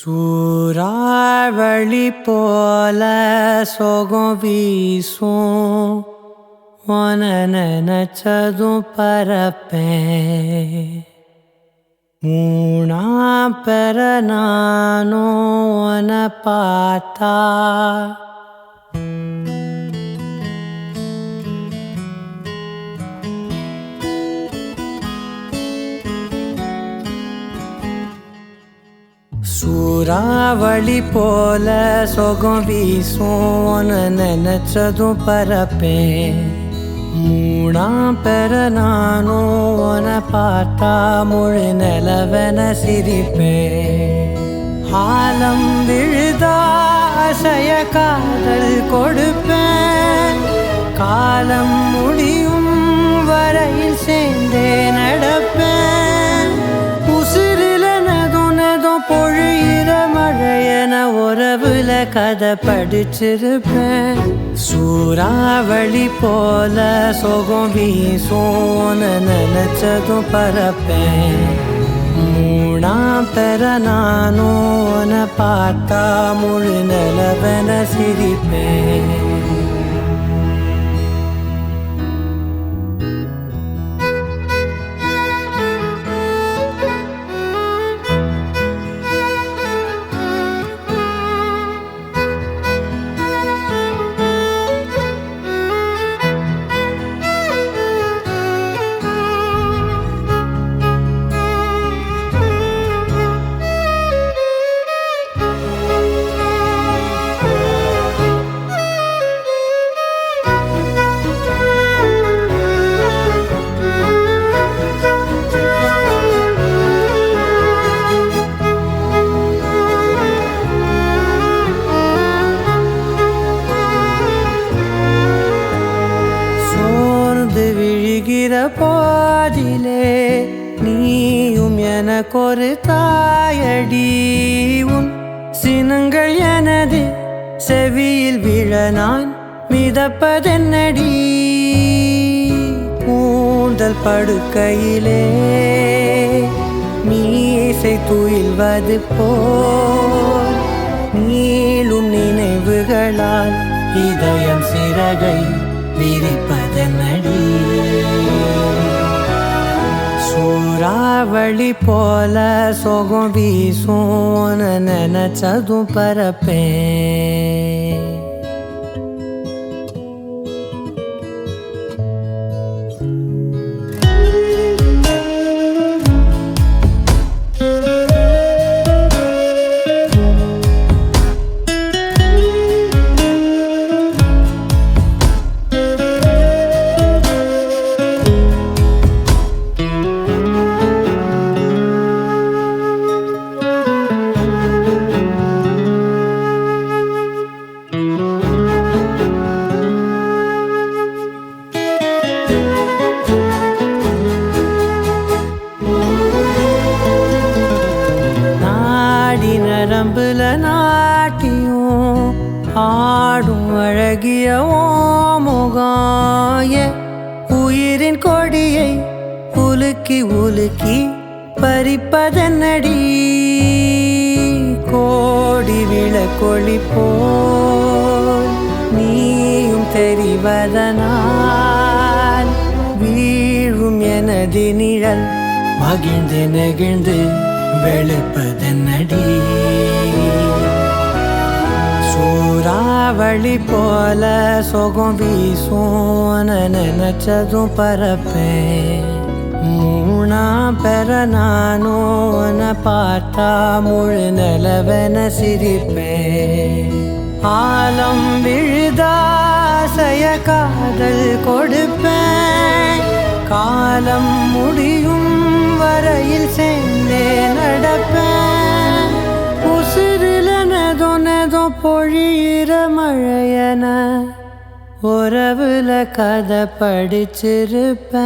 சூறாவளி போல சோகம் வீசும் உன நினைச்சதும் பரப்பேன். மூணா பெற நானும் உன பார்த்தா சூறாவளி போல சோகம் வீசும் உன நினைச்சதும் பரப்பேன். மூணா பெற நானும் உன பார்த்தா முழு நிலவென சிரிப்பேன். ஆலம் விழுதா அசைய காதல் கொடுப்பேன். காலம் முடியும் வரையில் சேர்ந்தே நடப்பேன். உசிரில நெதும் பொழியிற மழையென உறவுல கதை படிச்சிருப்பேன். சூறாவளி போல சோகம் வீசும் நினைச்சதும் பரப்பேன். மூணா பெற நானும் உன பார்த்தா முழு நிலவென சிரிப்பேன். விழுகிற பாதிலே நீயும் எனக்கொரு தாயடி. உன் சினங்கள் எனது செவியில் விழ நான் மிதப்பதென்னடி. கூந்தல் படுக்கையிலே மீசை துயில்வது போல் நீளும் நினைவுகளால் இதயம் சிறகை விரிப்பதென்னடி. சூறாவளி போல சோகம் வீசும் நினைச்சதும் பரப்பேன். நரம்புல நாட்டியும் ஆடும் அழகிய முகாய உயிரின் கொடியை உலுக்கி உலுக்கி பறிப்பதென்னடி. கோடி விளக்கொளி போல் நீயும் தெரிவதனால் வீழும் எனது நிழல் மகிழ்ந்து நெகிழ்ந்து வெளுப்பதென்னடி. சூறாவளி போல சோகம் வீசும் நினைச்சதும் பரப்பேன். மூணா பெற நானும் உன பார்த்தா முழு நிலவென சிரிப்பேன். ஆலம் விழுதா அசைய காதல் கொடுப்பேன். காலம் முடியும் வரையில் சேர்ந்தே நடப்பேன். உசிரில நெதும் பொழியிற மழையன உறவுல கதை படிச்சிருப்பேன்.